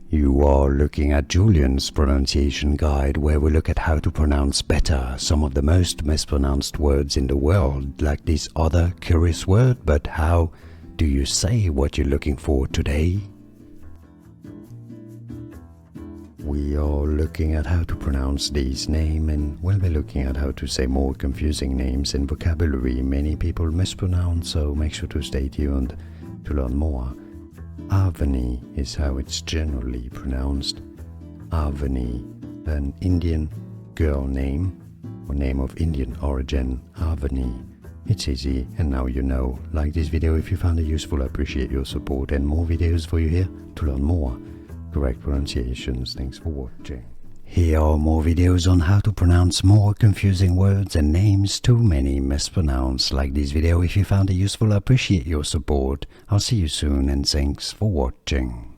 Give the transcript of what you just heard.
You are looking at Julian's pronunciation guide, where we look at how to pronounce better some of the most mispronounced words in the world, like this other curious word. But how do you say what you're looking for today? We are looking at how to pronounce this name, and we'll be looking at how to say more confusing names and vocabulary many people mispronounce, so make sure to stay tuned to learn more. Avani is how it's generally pronounced. Avani, an Indian girl name or name of Indian origin. Avani. It's easy, and now you know. Like this video if you found it useful. I appreciate your support, and more videos for you here to learn more correct pronunciations. Thanks for watching. Here are more videos on how to pronounce more confusing words and names too many mispronounced. Like this video if you found it useful. I appreciate your support. I'll see you soon, and thanks for watching.